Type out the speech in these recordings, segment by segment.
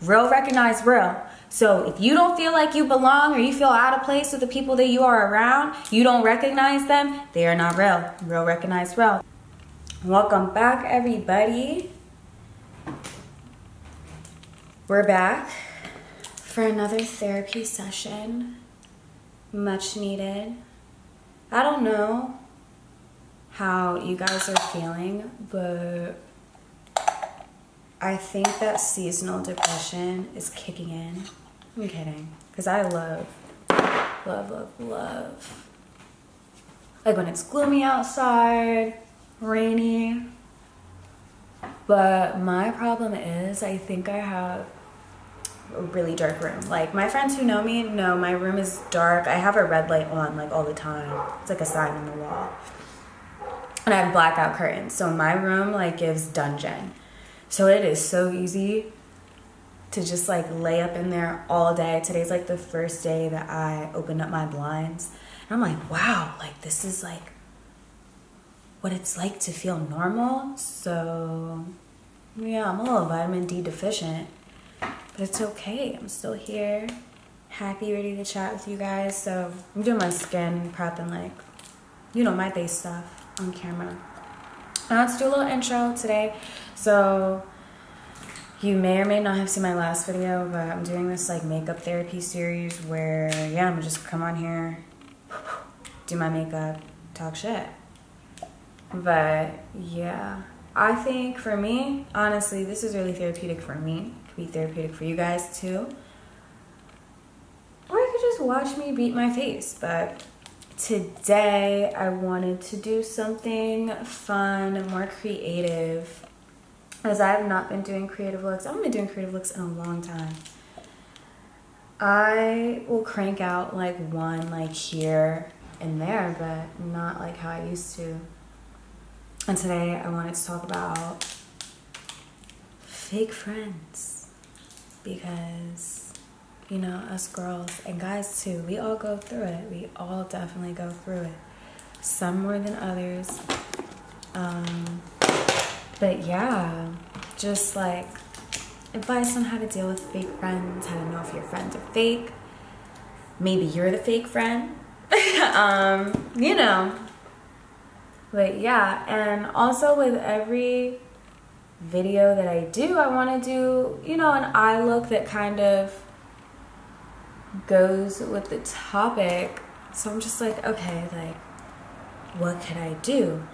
Real recognize real. So if you don't feel like you belong or you feel out of place with the people that you are around, you don't recognize them, they are not real. Real recognize real. Welcome back, everybody. We're back for another therapy session. Much needed. I don't know how you guys are feeling, but I think that seasonal depression is kicking in. I'm kidding. Because I love. Like when it's gloomy outside, rainy. But my problem is I think I have a really dark room. Like my friends who know me know my room is dark. I have a red light on like all the time. It's like a sign on the wall. And I have blackout curtains. So my room like gives dungeon. So it is so easy to just like lay up in there all day. Today's like the first day that I opened up my blinds. And I'm like, wow, like this is like what it's like to feel normal. So yeah, I'm a little vitamin D deficient, but it's okay. I'm still here, happy, ready to chat with you guys. So I'm doing my skin prep and like, you know, my base stuff on camera. Now let's do a little intro today. So you may or may not have seen my last video, but I'm doing this like makeup therapy series where, yeah, I'm gonna just come on here, do my makeup, talk shit. But yeah, I think for me, honestly, this is really therapeutic for me. It could be therapeutic for you guys too. Or you could just watch me beat my face. But today I wanted to do something fun, more creative, as I have not been doing creative looks. I haven't been doing creative looks in a long time. I will crank out like one like here and there, but not like how I used to. And today I wanted to talk about fake friends, because you know, us girls and guys too, we all go through it. We all definitely go through it. Some more than others. But yeah, just like advice on how to deal with fake friends, how to know if your friends are fake. Maybe you're the fake friend. You know. But yeah, and also with every video that I do, I want to do, you know, an eye look that kind of goes with the topic. So I'm just like, okay, like what could I do?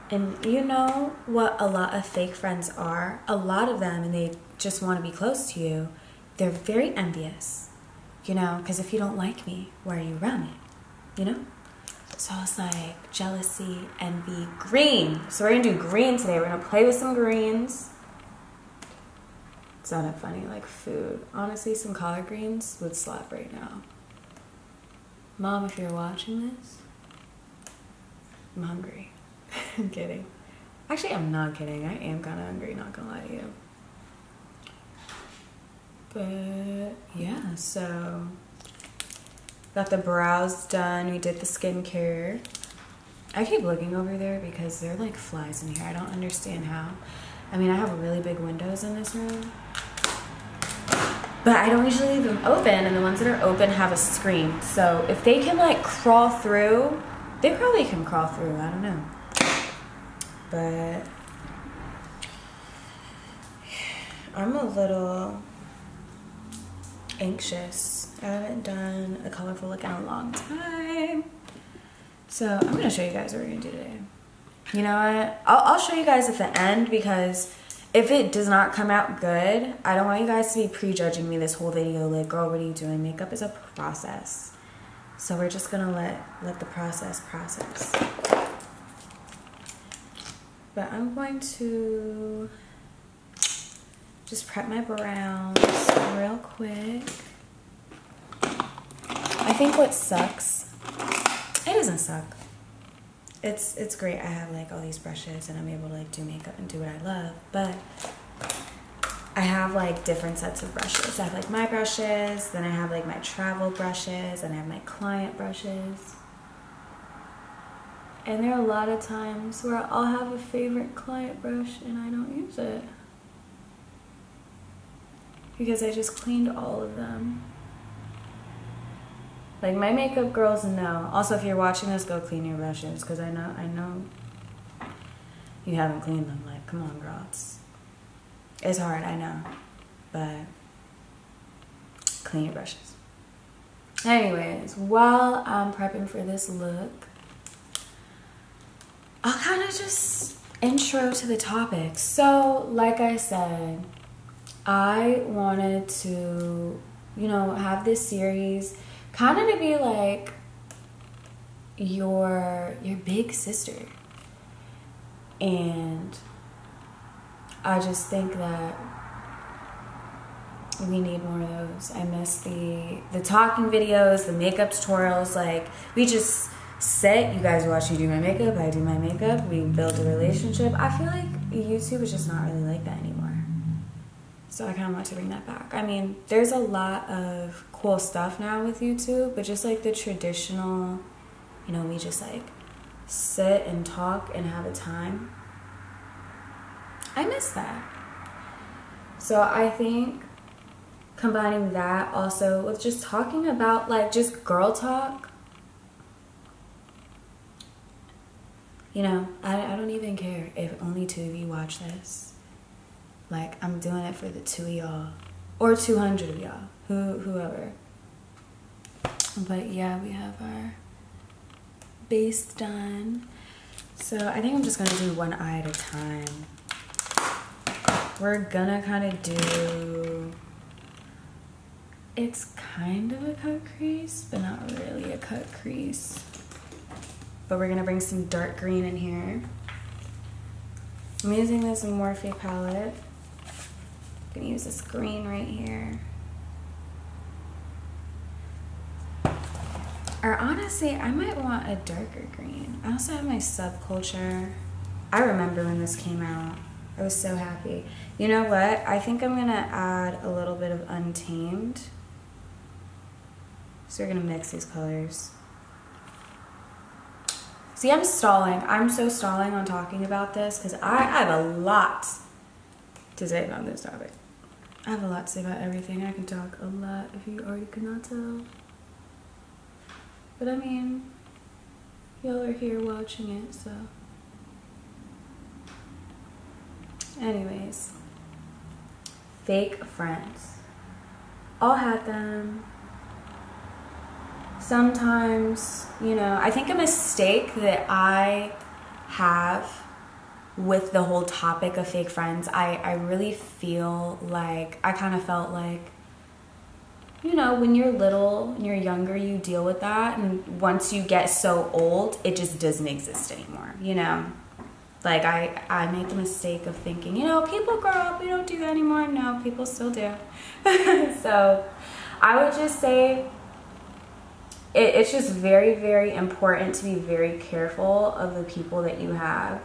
And you know what a lot of fake friends are? A lot of them, and they just want to be close to you. They're very envious, you know, because if you don't like me, why are you around me? You know? So I was like, jealousy, envy, green. So we're gonna do green today. We're gonna play with some greens. It sounded funny, like food. Honestly, some collard greens would slap right now. Mom, if you're watching this, I'm hungry. I'm kidding. Actually, I'm not kidding. I am kind of hungry, not gonna lie to you. But yeah, so got the brows done. We did the skincare. I keep looking over there because there are like flies in here. I don't understand how. I mean, I have really big windows in this room, but I don't usually leave them open, and the ones that are open have a screen. So if they can like crawl through, they probably can crawl through. I don't know. But I'm a little anxious. I haven't done a colorful look in a long time. So I'm gonna show you guys what we're gonna do today. You know what? I'll show you guys at the end, because if it does not come out good, I don't want you guys to be prejudging me this whole video. Like, girl, what are you doing? Makeup is a process. So we're just gonna let the process. But I'm going to just prep my brows real quick. I think what sucks, it doesn't suck. It's great. I have like all these brushes and I'm able to like do makeup and do what I love, but I have like different sets of brushes. I have like my brushes, then I have like my travel brushes, and I have my client brushes. And there are a lot of times where I'll have a favorite client brush and I don't use it. because I just cleaned all of them. Like, my makeup girls know. Also, if you're watching this, go clean your brushes, because I know you haven't cleaned them. Like, come on, girl. It's hard, I know. But clean your brushes. Anyways, while I'm prepping for this look, I'll kind of just intro to the topic. So, like I said, I wanted to, you know, have this series kind of to be like your big sister. And I just think that we need more of those. I miss the talking videos, the makeup tutorials. Like, we just sit, you guys watch me do my makeup, I do my makeup, we build a relationship. I feel like YouTube is just not really like that anymore. So I kind of want to bring that back. I mean, there's a lot of cool stuff now with YouTube, but just like the traditional, you know, we just like sit and talk and have a time. I miss that. So I think combining that also with just talking about like just girl talk. You know, I don't even care if only 2 of you watch this. Like, I'm doing it for the 2 of y'all. Or 200 of y'all. Whoever. But yeah, we have our base done. So I think I'm just gonna do one eye at a time. We're gonna kind of do, it's kind of a cut crease, but not really a cut crease. But we're gonna bring some dark green in here. I'm using this Morphe palette. I'm gonna use this green right here. Or honestly, I might want a darker green. I also have my Subculture. I remember when this came out. I was so happy. You know what? I think I'm gonna add a little bit of Untamed. So we're gonna mix these colors. See, I'm stalling. I'm so stalling on talking about this because I have a lot to say about this topic. I have a lot to say about everything. I can talk a lot if you already could not tell. But I mean, y'all are here watching it, so. Anyways, fake friends. All had them. Sometimes, you know, I think a mistake that I have with the whole topic of fake friends, I really feel like, I kind of felt like, you know, when you're little, when you're younger, you deal with that. And once you get so old, it just doesn't exist anymore, you know? Like, I made the mistake of thinking, you know, people grow up, we don't do that anymore. No, people still do. So I would just say, it's just very, very important to be very careful of the people that you have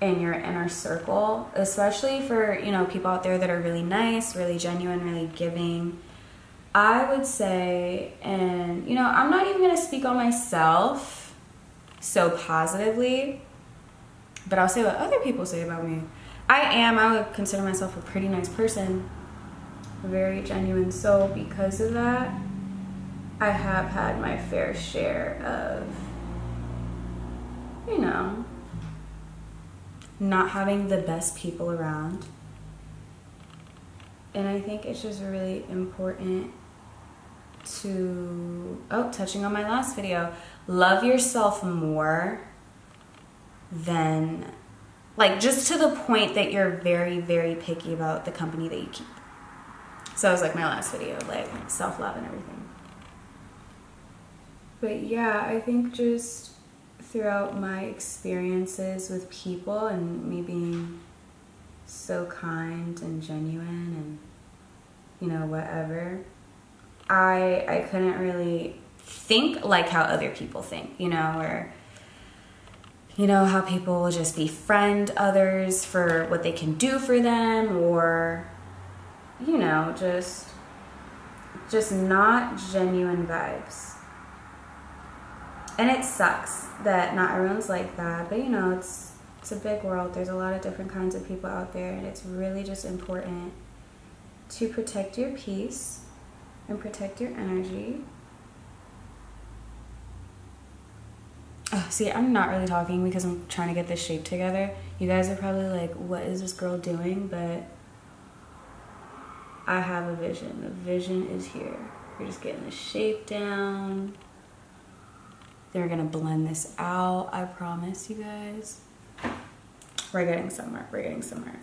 in your inner circle, especially for, you know, people out there that are really nice, really genuine, really giving. I would say, and, you know, I'm not even going to speak on myself so positively, but I'll say what other people say about me. I would consider myself a pretty nice person, very genuine. So because of that, I have had my fair share of, you know, not having the best people around. And I think it's just really important to, touching on my last video, love yourself more than, like, just to the point that you're very, very picky about the company that you keep. So it was like my last video, like self-love and everything. But yeah, I think just throughout my experiences with people and me being so kind and genuine and, you know, whatever, I couldn't really think like how other people think, you know, or, you know, how people will just befriend others for what they can do for them, or, you know, just not genuine vibes. And it sucks that not everyone's like that, but you know, it's a big world. There's a lot of different kinds of people out there, and it's really just important to protect your peace and protect your energy. Oh, see, I'm not really talking because I'm trying to get this shape together. You guys are probably like, what is this girl doing? But I have a vision. The vision is here. We're just getting the shape down. They're gonna blend this out, I promise you guys. We're getting somewhere, we're getting somewhere.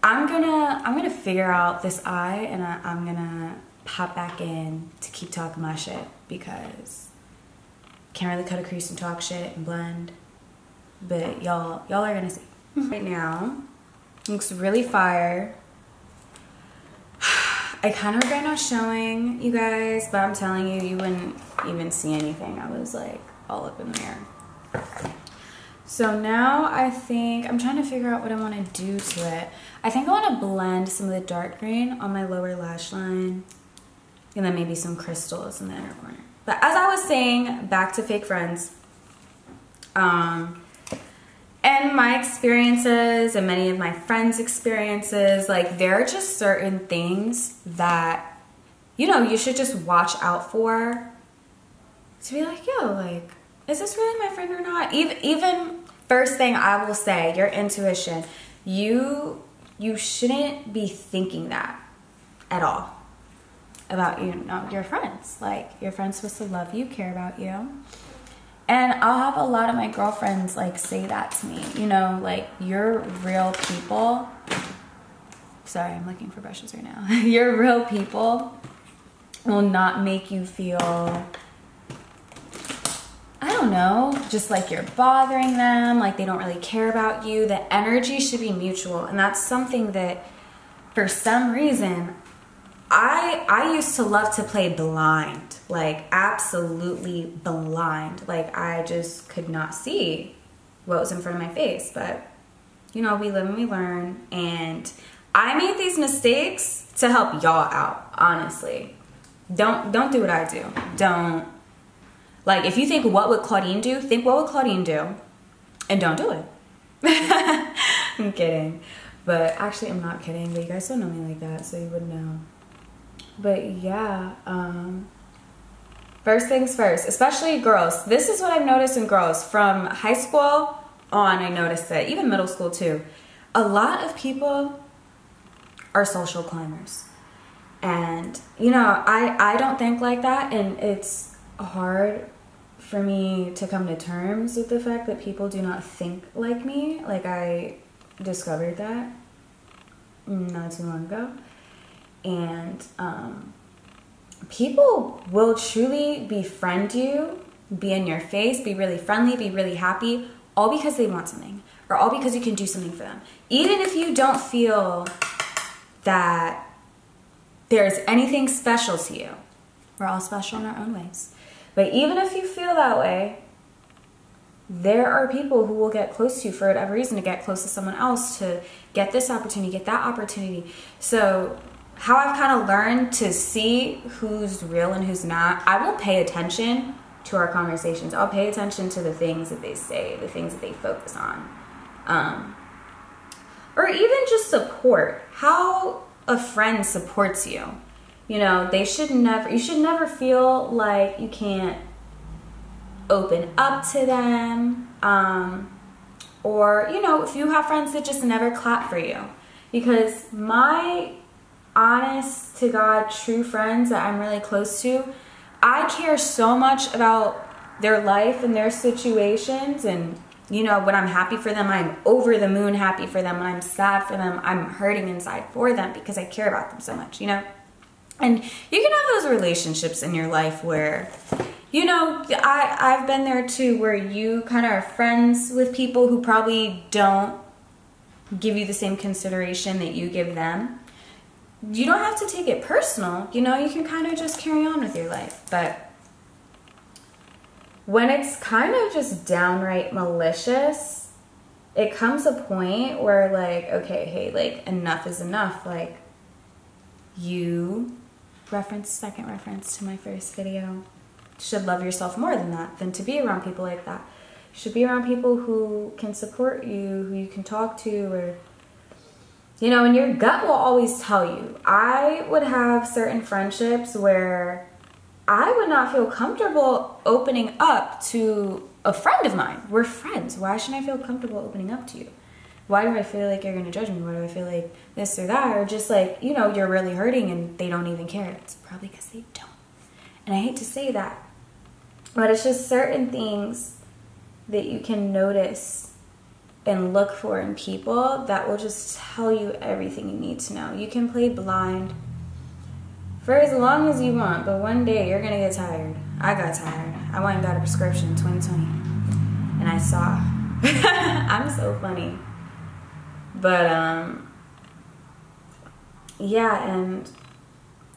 I'm gonna figure out this eye, and I'm gonna pop back in to keep talking my shit, because can't really cut a crease and talk shit and blend, but y'all are gonna see. Right now, looks really fire. I kind of regret not showing you guys, but I'm telling you, you wouldn't even see anything. I was like all up in the mirror. So now I think, I'm trying to figure out what I want to do to it. I think I want to blend some of the dark green on my lower lash line, and then maybe some crystals in the inner corner. But as I was saying, back to fake friends, and my experiences and many of my friends' experiences, like, there are just certain things that, you know, you should just watch out for, to be like, yo, like, is this really my friend or not? Even first thing I will say, your intuition, you shouldn't be thinking that at all about, you know, your friends. Like, your friend's supposed to love you, care about you. And I'll have a lot of my girlfriends like say that to me, you know, like, you're real people. Sorry, I'm looking for brushes right now. Your real people will not make you feel, I don't know, just like you're bothering them, like they don't really care about you. The energy should be mutual. And that's something that for some reason, I used to love to play blind, like absolutely blind. Like, I just could not see what was in front of my face. But, you know, we live and we learn. And I made these mistakes to help y'all out, honestly. Don't do what I do. Don't. Like, if you think, what would Claudine do? Think, what would Claudine do? And don't do it. I'm kidding. But actually, I'm not kidding. But you guys don't know me like that, so you wouldn't know. But yeah, first things first, especially girls. This is what I've noticed in girls. From high school on, I noticed that, even middle school too. A lot of people are social climbers. And, you know, I don't think like that. And it's hard for me to come to terms with the fact that people do not think like me. Like, I discovered that not too long ago. And people will truly befriend you, be in your face, be really friendly, be really happy, all because they want something, or all because you can do something for them. Even if you don't feel that there's anything special to you. We're all special in our own ways. But even if you feel that way, there are people who will get close to you for whatever reason, to get close to someone else, to get this opportunity, get that opportunity. So how I've kind of learned to see who's real and who's not, I will pay attention to our conversations. I'll pay attention to the things that they say, the things that they focus on. Or even just support. How a friend supports you. You know, you should never feel like you can't open up to them. Or, you know, if you have friends that just never clap for you. Because my honest to God true friends that I'm really close to, I care so much about their life and their situations, and, you know, when I'm happy for them, I'm over the moon happy for them. When I'm sad for them, I'm hurting inside for them, because I care about them so much, you know. And you can have those relationships in your life where, you know, I've been there too, where you kind of are friends with people who probably don't give you the same consideration that you give them. You don't have to take it personal, you know, you can kind of just carry on with your life. But when it's kind of just downright malicious, it comes a point where, like, okay, hey, like, enough is enough. Like, you second reference to my first video, should love yourself more than that, than to be around people like that. You should be around people who can support you, who you can talk to, or You know, and your gut will always tell you. I would have certain friendships where I would not feel comfortable opening up to a friend of mine. We're friends. Why shouldn't I feel comfortable opening up to you? Why do I feel like you're going to judge me? Why do I feel like this or that? Or just like, you know, you're really hurting and they don't even care. It's probably because they don't. And I hate to say that. But it's just certain things that you can notice and look for in people that will just tell you everything you need to know. You can play blind for as long as you want, but one day you're gonna get tired. I got tired. I went and got a prescription in 2020, and I saw. I'm so funny. But yeah, and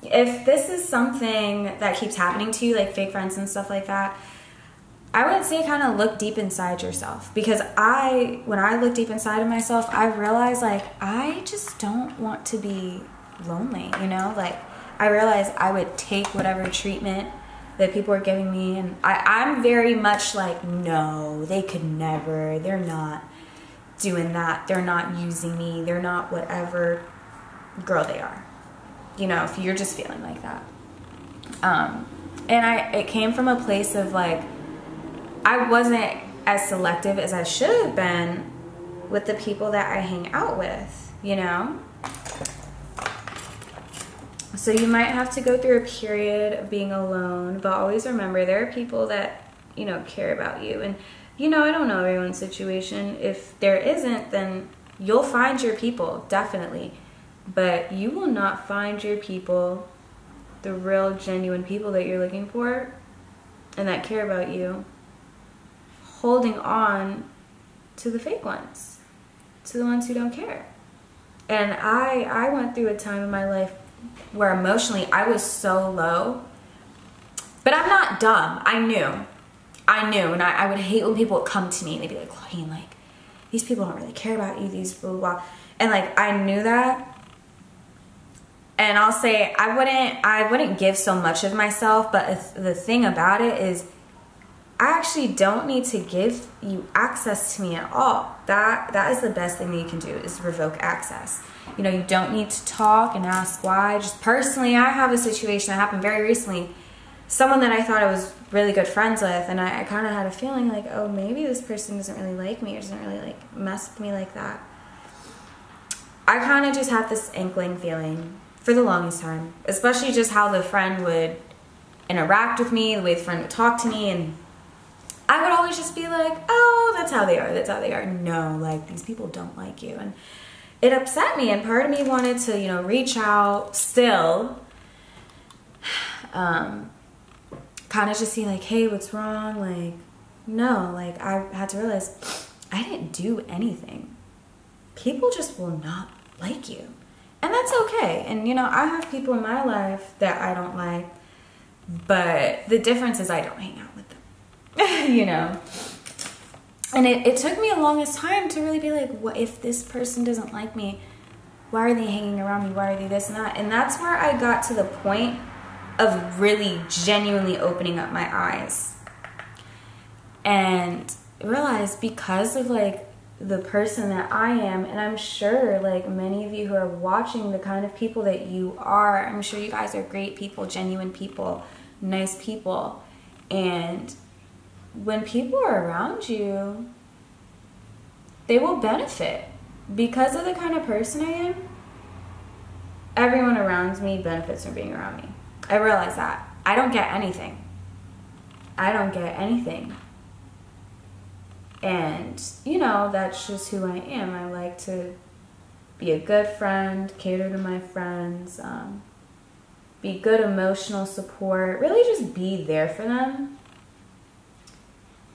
if this is something that keeps happening to you, like fake friends and stuff like that, I would say kind of look deep inside yourself. Because when I look deep inside of myself, I realize like I just don't want to be lonely, you know? Like I realized I would take whatever treatment that people are giving me, and I'm very much like, no, they could never, they're not doing that, they're not using me, they're not whatever girl they are, you know, if you're just feeling like that. And it came from a place of like, I wasn't as selective as I should have been with the people that I hang out with, you know? So you might have to go through a period of being alone, but always remember there are people that, you know, care about you. And, you know, I don't know everyone's situation. If there isn't, then you'll find your people, definitely. But you will not find your people, the real, genuine people that you're looking for and that care about you, holding on to the fake ones, to the ones who don't care. And I went through a time in my life where emotionally I was so low, but I'm not dumb. I knew, and I would hate when people would come to me and they'd be like, Chloe, like, these people don't really care about you, these blah, blah, blah. And like, I knew that. And I'll say, I wouldn't give so much of myself, but the thing about it is, I actually don't need to give you access to me at all. That is the best thing that you can do, is revoke access. You know, you don't need to talk and ask why. Just personally, I have a situation that happened very recently. Someone that I thought I was really good friends with, and I kind of had a feeling like, oh, maybe this person doesn't really like me or doesn't really like mess with me like that. I kind of just had this inkling feeling for the longest time, especially just how the friend would interact with me, the way the friend would talk to me, and I would always just be like, oh, that's how they are, that's how they are. No, like, these people don't like you. And it upset me, and part of me wanted to, you know, reach out still, kind of just see like, hey, what's wrong? Like, no, like, I had to realize I didn't do anything. People just will not like you. And that's okay. And, you know, I have people in my life that I don't like, but the difference is I don't hang out with them, you know? And it took me the longest time to really be like, what if this person doesn't like me? Why are they hanging around me? Why are they this and that? And that's where I got to the point of really genuinely opening up my eyes and realized, because of like the person that I am, and I'm sure like many of you who are watching, the kind of people that you are, I'm sure you guys are great people, genuine people, nice people. And when people are around you, they will benefit. Because of the kind of person I am, everyone around me benefits from being around me. I realize that. I don't get anything. I don't get anything. And, you know, that's just who I am. I like to be a good friend, cater to my friends, be good emotional support, really just be there for them.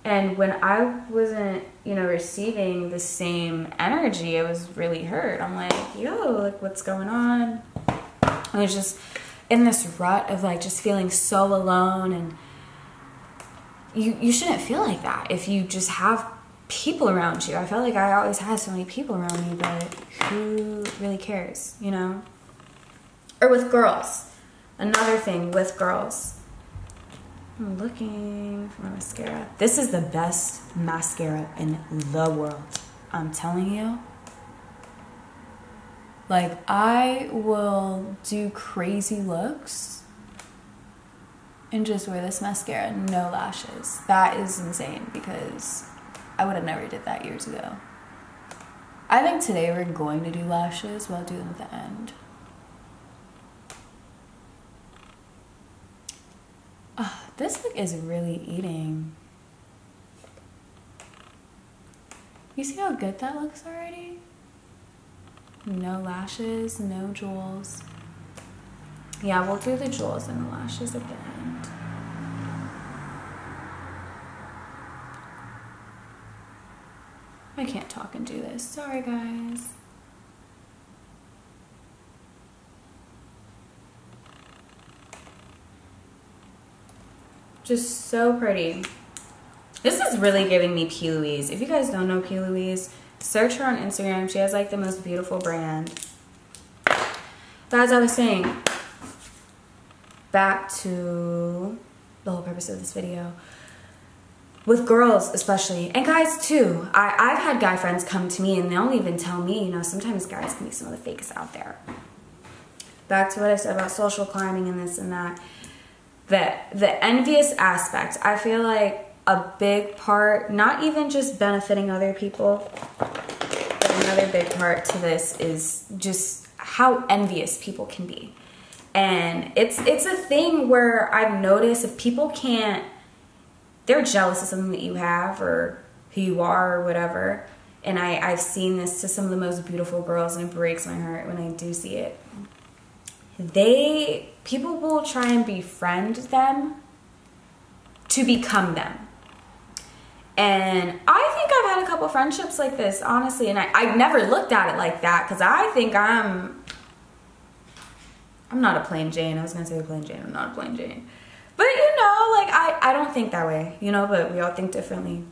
And when I wasn't, you know, receiving the same energy, I was really hurt. I'm like, yo, like, what's going on? I was just in this rut of like just feeling so alone. And you shouldn't feel like that if you just have people around you. I felt like I always had so many people around me, but who really cares, you know? Or with girls. Another thing with girls. I'm looking for mascara. This is the best mascara in the world. I'm telling you. Like, I will do crazy looks and just wear this mascara, no lashes. That is insane because I would have never did that years ago. I think today we're going to do lashes, but I'll do them at the end. Oh, this look is really eating. You see how good that looks already? No lashes, no jewels. Yeah, we'll do the jewels and the lashes at the end. I can't talk and do this. Sorry, guys. Just so pretty. This is really giving me Plouise. If you guys don't know Plouise, search her on Instagram. She has like the most beautiful brand. But as I was saying, back to the whole purpose of this video. With girls especially, and guys too. I've had guy friends come to me and they'll even tell me, you know, sometimes guys can be some of the fakest out there. Back to what I said about social climbing and this and that. The envious aspect, I feel like a big part, not even just benefiting other people, but another big part to this is just how envious people can be. And it's a thing where I've noticed if people can't, they're jealous of something that you have or who you are or whatever. And I've seen this to some of the most beautiful girls, and it breaks my heart when I do see it. People will try and befriend them to become them. And I think I've had a couple friendships like this, honestly, and I never looked at it like that because I think I'm not a plain Jane. I was gonna say a plain Jane. I'm not a plain Jane. But you know, like I don't think that way, you know, but we all think differently.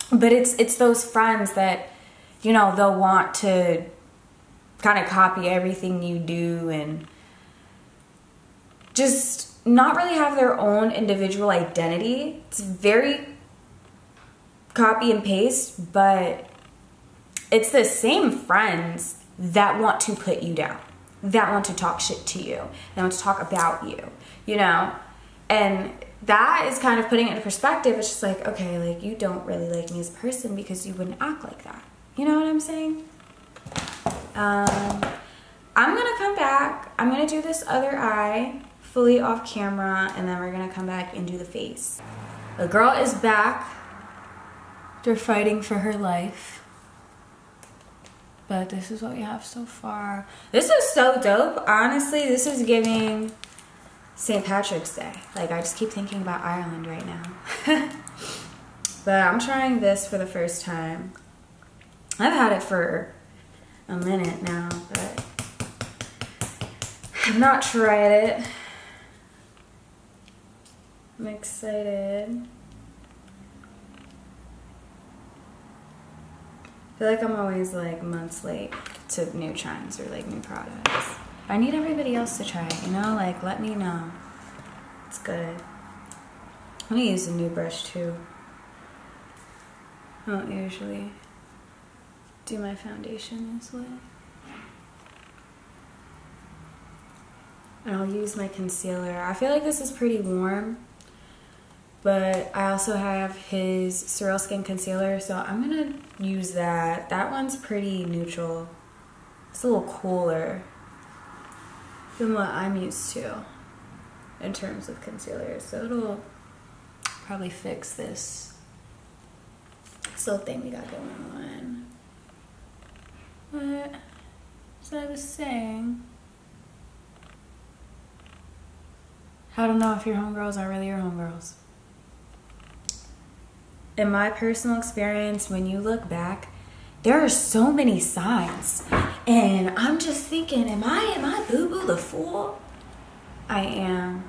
But it's those friends that, you know, they'll want to kind of copy everything you do and just not really have their own individual identity. It's very copy and paste, but it's the same friends that want to put you down, that want to talk shit to you, that want to talk about you, you know? And that is kind of putting it into perspective. It's just like, okay, like you don't really like me as a person because you wouldn't act like that. You know what I'm saying? I'm gonna come back. I'm gonna do this other eye fully off camera, and then we're gonna come back and do the face. The girl is back. They're fighting for her life. But this is what we have so far. This is so dope. Honestly, this is giving St. Patrick's Day. Like, I just keep thinking about Ireland right now. But I'm trying this for the first time. I've had it for a minute now, but I've not tried it. I'm excited. I feel like I'm always like months late to new trends or like new products. I need everybody else to try it, you know? Like, let me know. It's good. I'm gonna use a new brush too. I don't usually do my foundation this way. And I'll use my concealer. I feel like this is pretty warm, but I also have his Surreal Skin concealer, so I'm gonna use that. That one's pretty neutral. It's a little cooler than what I'm used to in terms of concealer, so it'll probably fix this little thing we got going on. But as I was saying, I don't know if your homegirls are really your homegirls. In my personal experience, when you look back, there are so many signs. And I'm just thinking, am I boo-boo the fool? I am.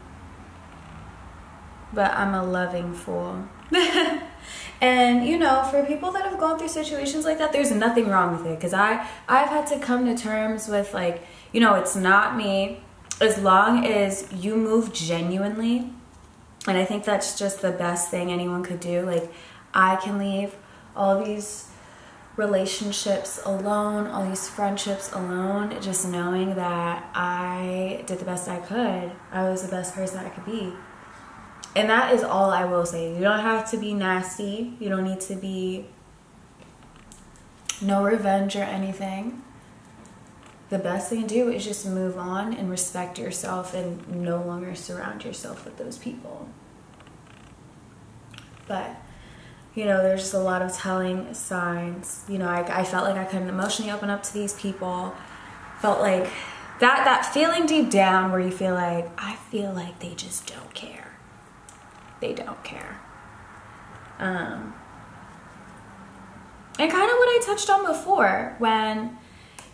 But I'm a loving fool. And, you know, for people that have gone through situations like that, there's nothing wrong with it. Because I've had to come to terms with, like, you know, it's not me. As long as you move genuinely. And I think that's just the best thing anyone could do. Like, I can leave all these relationships alone, all these friendships alone, just knowing that I did the best I could. I was the best person I could be. And that is all I will say. You don't have to be nasty. You don't need to be no revenge or anything. The best thing to do is just move on and respect yourself and no longer surround yourself with those people. But, you know, there's just a lot of telling signs. You know, I felt like I couldn't emotionally open up to these people. Felt like that feeling deep down where you feel like, I feel like they just don't care. They don't care. And kind of what I touched on before, when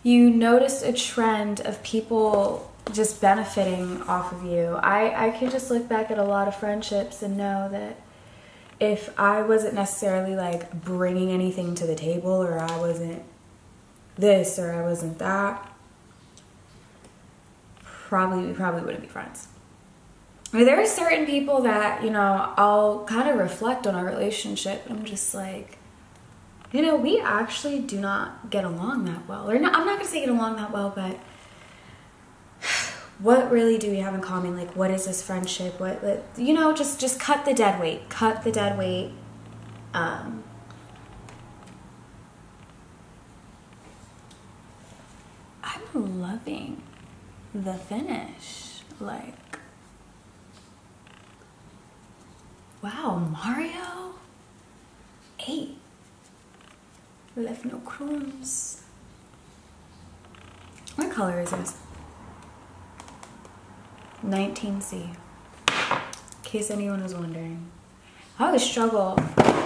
you notice a trend of people just benefiting off of you. I can just look back at a lot of friendships and know that if I wasn't necessarily like bringing anything to the table, or I wasn't this or I wasn't that, we probably wouldn't be friends. I mean, there are certain people that, you know, I'll kind of reflect on our relationship and I'm just like, you know, we actually do not get along that well. Or not, I'm not going to say get along that well, but what really do we have in common? Like, what is this friendship? What you know, just cut the dead weight. Cut the dead weight. I'm loving the finish. Like, wow, Mario 8. Left no crumbs. What color is this? 19C. In case anyone was wondering. I always struggle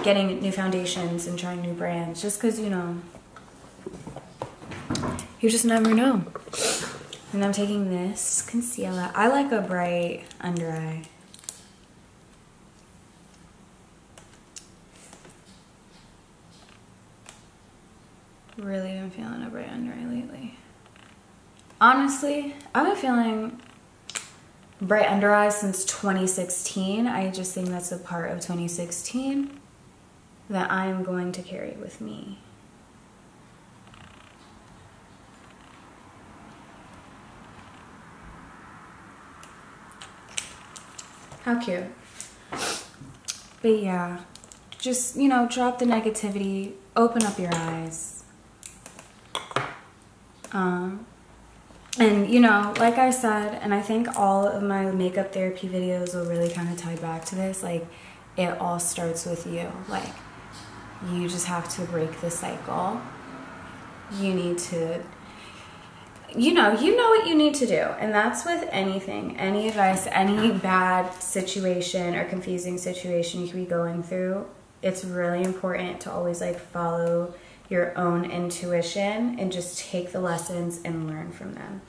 getting new foundations and trying new brands just because, you know, you just never know. And I'm taking this concealer. I like a bright under eye. Really been feeling a bright under eye lately. Honestly, I've been feeling bright under eyes since 2016. I just think that's a part of 2016 that I am going to carry with me. How cute. But yeah, just, you know, drop the negativity, open up your eyes. And you know, like I said, and I think all of my makeup therapy videos will really kind of tie back to this, like, it all starts with you. Like, you just have to break the cycle. You need to, you know what you need to do. And that's with anything, any advice, any bad situation or confusing situation you could be going through. It's really important to always like follow your own intuition and just take the lessons and learn from them.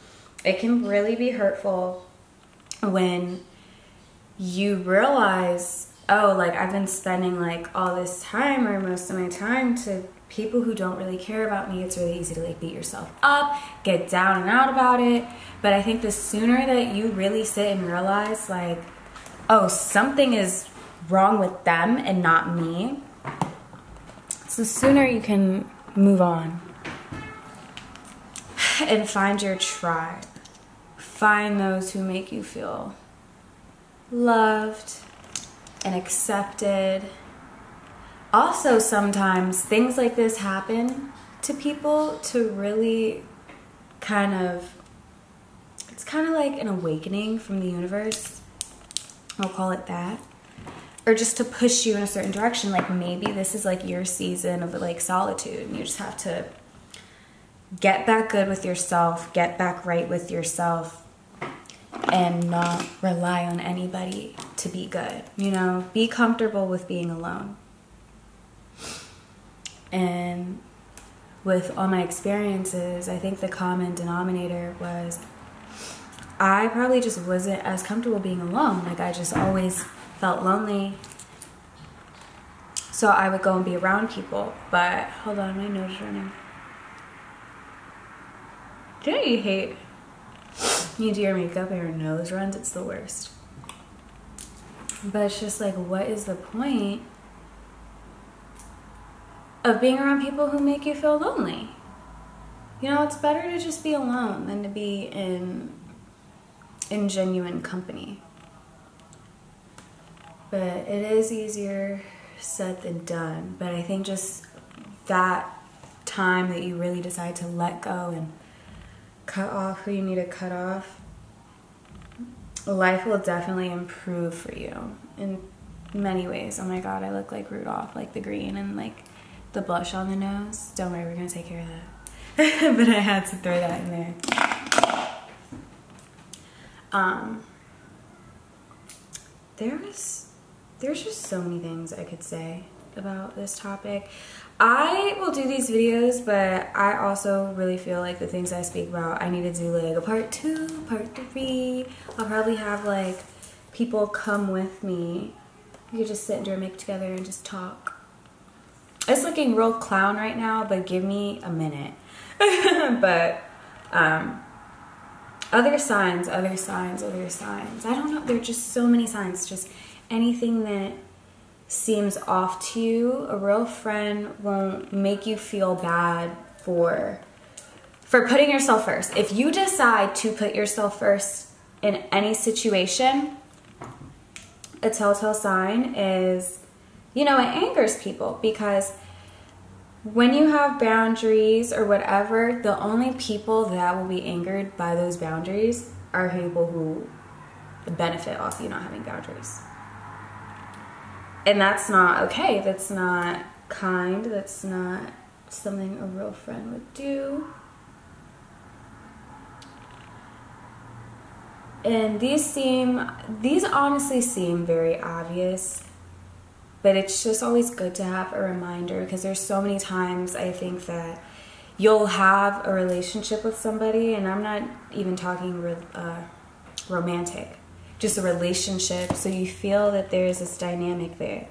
It can really be hurtful when you realize, oh, like I've been spending like all this time or most of my time to people who don't really care about me. It's really easy to like beat yourself up, get down and out about it. But I think the sooner that you really sit and realize like, oh, something is wrong with them and not me, the sooner you can move on and find your tribe. Find those who make you feel loved and accepted. Also, sometimes things like this happen to people to really kind of, it's kind of like an awakening from the universe. I'll call it that. Or just to push you in a certain direction. Like maybe this is like your season of like solitude and you just have to get back good with yourself, get back right with yourself, and not rely on anybody to be good. You know, be comfortable with being alone. And with all my experiences, I think the common denominator was I probably just wasn't as comfortable being alone. Like I just always felt lonely, so I would go and be around people. But hold on, my nose is running. Don't you hate you do your makeup and your nose runs? It's the worst. But it's just like, what is the point of being around people who make you feel lonely. You know, it's better to just be alone than to be in genuine company. But it is easier said than done. But I think just that time that you really decide to let go and cut off who you need to cut off, life will definitely improve for you in many ways. Oh my god, I look like Rudolph, like the green and like the blush on the nose. Don't worry, we're gonna take care of that. But I had to throw that in there. There's just so many things I could say about this topic. I will do these videos, but I also really feel like the things I speak about, I need to do like a part 2, part 3. I'll probably have like people come with me. We could just sit and do our makeup together and just talk. It's looking real clown right now, but give me a minute. But other signs. I don't know, there are just so many signs. Just anything that seems off to you, a real friend won't make you feel bad for putting yourself first. If you decide to put yourself first in any situation, a telltale sign is, you know, it angers people, because when you have boundaries or whatever, the only people that will be angered by those boundaries are people who benefit off you not having boundaries. And that's not okay. That's not kind. That's not something a real friend would do. And these honestly seem very obvious, but it's just always good to have a reminder, because there's so many times I think that you'll have a relationship with somebody, and I'm not even talking romantic, just a relationship, so you feel that there's this dynamic there,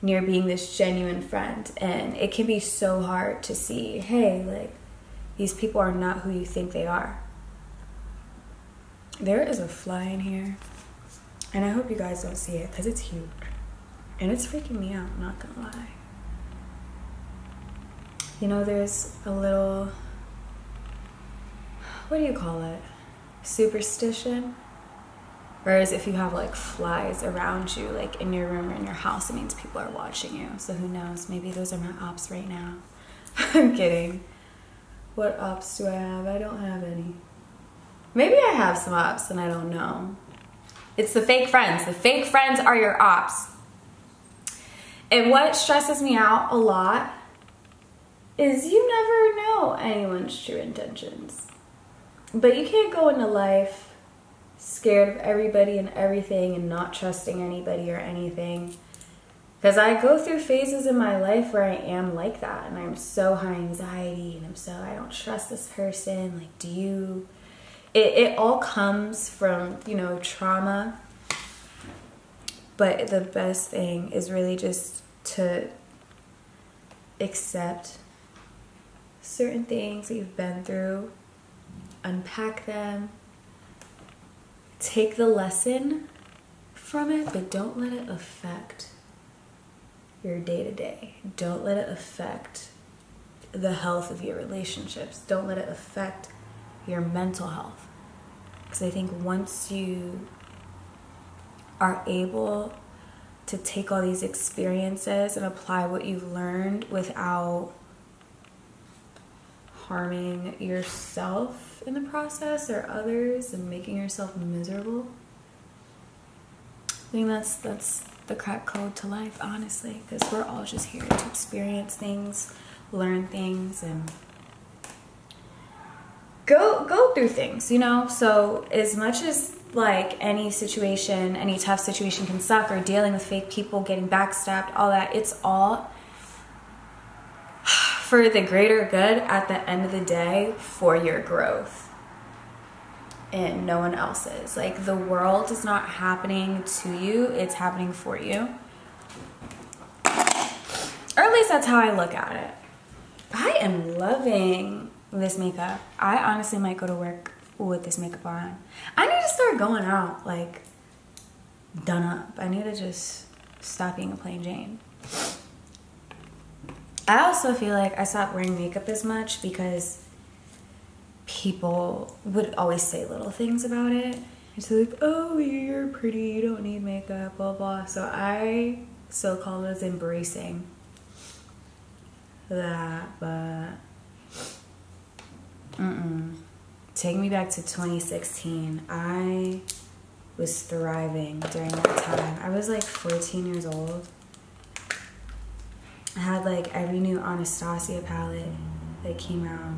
and you're being this genuine friend, and it can be so hard to see, hey, like, these people are not who you think they are. There is a fly in here, and I hope you guys don't see it, because it's huge, and it's freaking me out, I'm not gonna lie. You know, there's a little, what do you call it? Superstition? Whereas if you have like flies around you, like in your room or in your house, it means people are watching you. So who knows? Maybe those are my ops right now. I'm kidding. What ops do I have? I don't have any. Maybe I have some ops and I don't know. It's the fake friends. The fake friends are your ops. And what stresses me out a lot is you never know anyone's true intentions. But you can't go into life scared of everybody and everything and not trusting anybody or anything. Because I go through phases in my life where I am like that, and I'm so high anxiety, and I don't trust this person. Like, do you? It all comes from, you know, trauma. But the best thing is really just to accept certain things that you've been through, unpack them, take the lesson from it, but don't let it affect your day-to-day. Don't let it affect the health of your relationships. Don't let it affect your mental health. Because I think once you are able to take all these experiences and apply what you've learned without harming yourself in the process or others and making yourself miserable, I think that's the crack code to life, honestly, because we're all just here to experience things, learn things, and go through things, you know? So as much as like any situation, any tough situation can suck, or dealing with fake people, getting backstabbed, all that, it's all for the greater good at the end of the day, for your growth and no one else's. Like, the world is not happening to you, it's happening for you. Or at least that's how I look at it. I am loving this makeup. I honestly might go to work with this makeup on. I need to start going out like done up. I need to just stop being a plain Jane. I also feel like I stopped wearing makeup as much because people would always say little things about it. It's like, oh, you're pretty, you don't need makeup, blah, blah. So I so-called was embracing that, but take me back to 2016. I was thriving during that time. I was like 14 years old. I had like every new Anastasia palette that came out.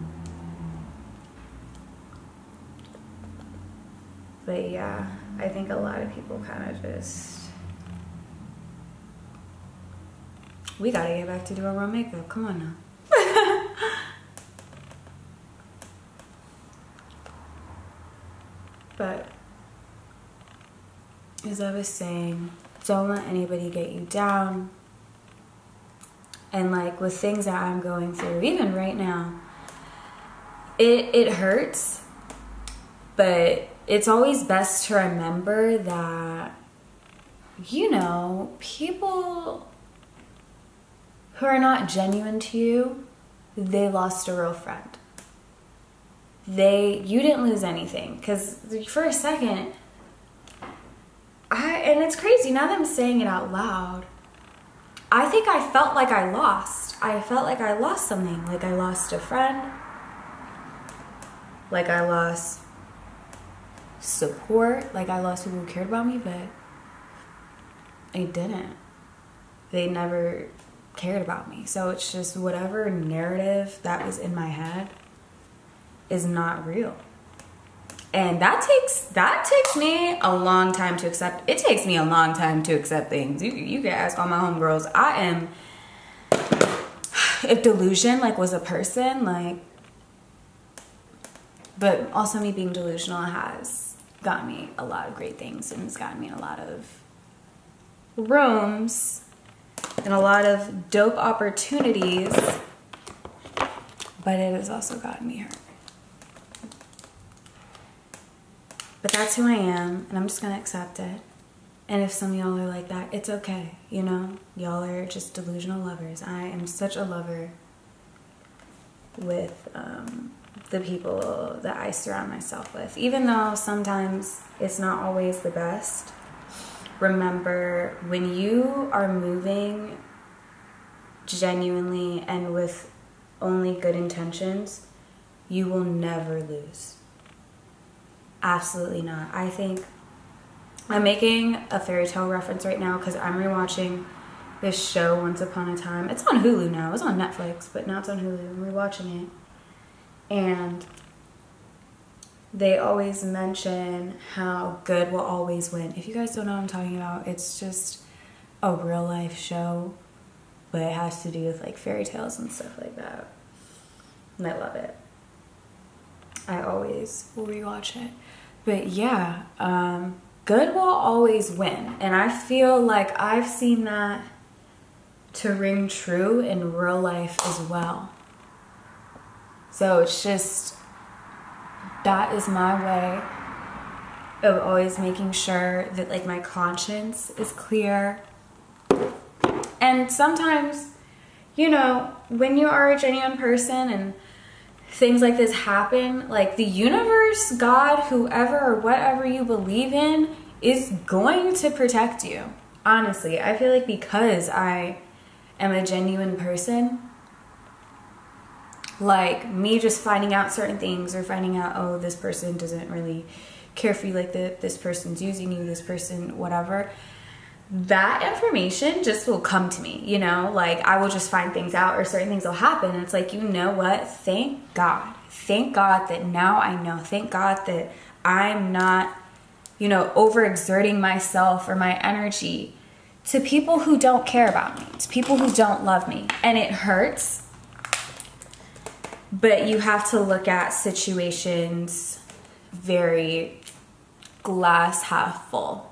But yeah, I think a lot of people kind of just... We gotta get back to doing real makeup. Come on now. But as I was saying, don't let anybody get you down. And like with things that I'm going through, even right now, it hurts, but it's always best to remember that, you know, people who are not genuine to you, they lost a real friend. You didn't lose anything, because for a second, and it's crazy, now that I'm saying it out loud, I think I felt like I lost. I felt like I lost something. Like I lost a friend. Like I lost support. Like I lost people who cared about me, but I didn't. They never cared about me. So it's just whatever narrative that was in my head is not real. And that takes me a long time to accept. It takes me a long time to accept things. You can ask all my homegirls. If delusion like was a person, like, but also me being delusional has gotten me a lot of great things, and it's gotten me in a lot of rooms and a lot of dope opportunities, but it has also gotten me hurt. But that's who I am, and I'm just gonna accept it. And if some of y'all are like that, it's okay, you know? Y'all are just delusional lovers. I am such a lover with the people that I surround myself with. Even though sometimes it's not always the best, remember, when you are moving genuinely and with only good intentions, you will never lose. Absolutely not. I think I'm making a Fairytale reference right now because I'm rewatching this show, Once Upon a Time. It's on Hulu now. It was on Netflix, but now it's on Hulu. I'm rewatching it. And they always mention how good will always win. If you guys don't know what I'm talking about, it's just a real life show, but it has to do with like fairy tales and stuff like that. And I love it. I always will rewatch it. But yeah, good will always win. And I feel like I've seen that to ring true in real life as well. So it's just, that is my way of always making sure that like my conscience is clear. And sometimes, you know, when you are a genuine person and things like this happen, like the universe, God, whoever or whatever you believe in is going to protect you. Honestly, I feel like because I am a genuine person, like me just finding out certain things or finding out, oh, this person doesn't really care for you like that, this person's using you, this person, whatever, that information just will come to me, you know, like I will just find things out or certain things will happen. And it's like, you know what? Thank God that now I know. Thank God that I'm not, you know, overexerting myself or my energy to people who don't care about me, to people who don't love me. And it hurts, but you have to look at situations very glass half full.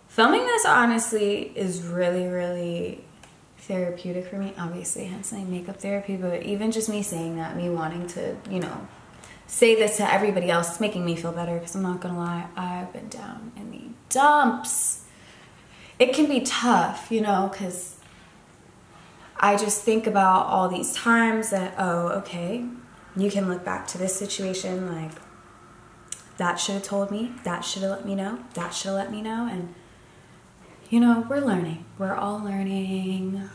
Filming this, honestly, is really, really therapeutic for me. Obviously, hence my makeup therapy, but even just me saying that, me wanting to, you know, say this to everybody else, it's making me feel better, because I'm not gonna lie, I've been down in the dumps. It can be tough, you know, because I just think about all these times that, oh, okay, you can look back to this situation like, that should have told me, that should have let me know, that should have let me know. And, you know, we're learning. We're all learning.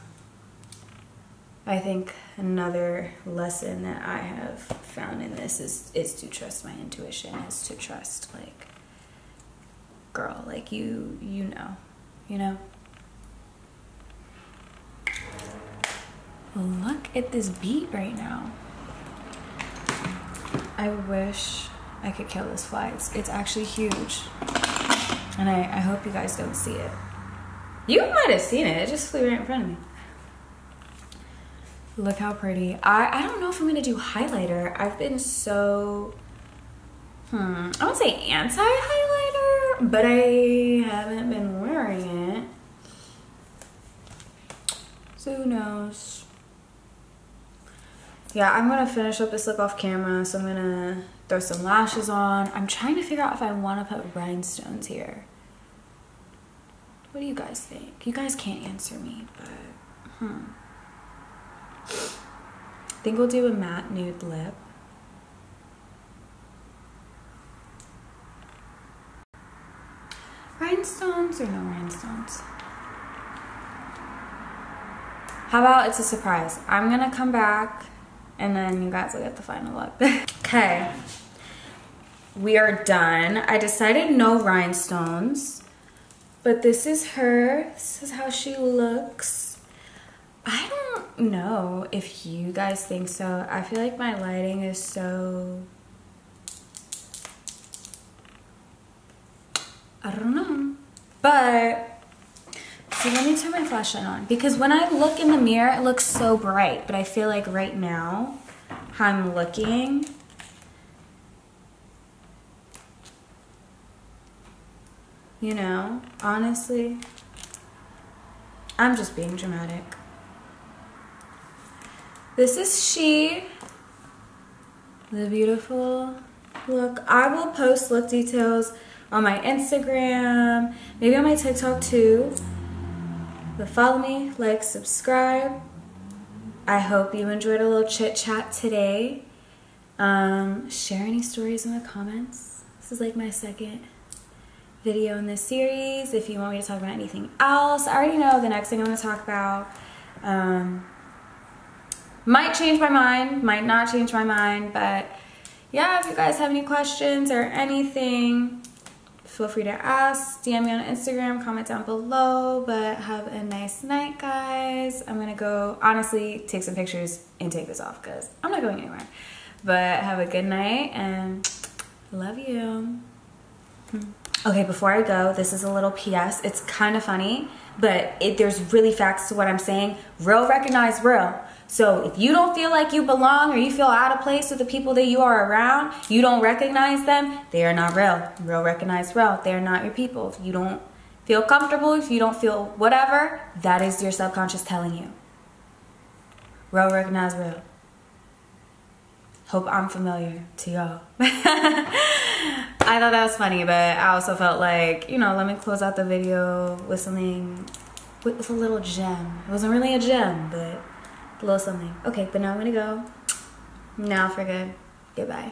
I think another lesson that I have found in this is to trust my intuition, is to trust, like, girl, like, you know. Look at this beat right now. I wish I could kill this fly. It's actually huge. And I hope you guys don't see it. You might have seen it. It just flew right in front of me. Look how pretty. I don't know if I'm gonna do highlighter. I've been so, I won't say anti-highlighter, but I haven't been wearing it. So who knows? Yeah, I'm gonna finish up this look off camera, so I'm gonna throw some lashes on. I'm trying to figure out if I wanna put rhinestones here. What do you guys think? You guys can't answer me, but, I think we'll do a matte nude lip. Rhinestones or no rhinestones? How about it's a surprise? I'm gonna come back and then you guys will get the final look. Okay, we are done. I decided no rhinestones, but this is her. This is how she looks. I don't know if you guys think so. I feel like my lighting is so, I don't know. But, so let me turn my flashlight on. Because when I look in the mirror, it looks so bright. But I feel like right now, how I'm looking, you know, honestly, I'm just being dramatic. This is she, the beautiful look. I will post look details on my Instagram, maybe on my TikTok too. But follow me, like, subscribe. I hope you enjoyed a little chit chat today. Share any stories in the comments. This is like my second video in this series. If you want me to talk about anything else, I already know the next thing I'm gonna talk about. Might change my mind, might not change my mind, but yeah, if you guys have any questions or anything, feel free to ask, DM me on Instagram, comment down below. But have a nice night, guys. I'm gonna go, honestly, take some pictures and take this off because I'm not going anywhere. But have a good night and love you. Okay, before I go, this is a little PS. It's kind of funny, but there's really facts to what I'm saying. Real recognize real. So if you don't feel like you belong or you feel out of place with the people that you are around, you don't recognize them, they are not real. Real recognize real. They are not your people. If you don't feel comfortable, if you don't feel whatever, that is your subconscious telling you. Real recognize real. Hope I'm familiar to y'all. I thought that was funny, but I also felt like, you know, let me close out the video with something, with a little gem. It wasn't really a gem, but a little something. Okay, but now I'm gonna go. Now for good. Goodbye.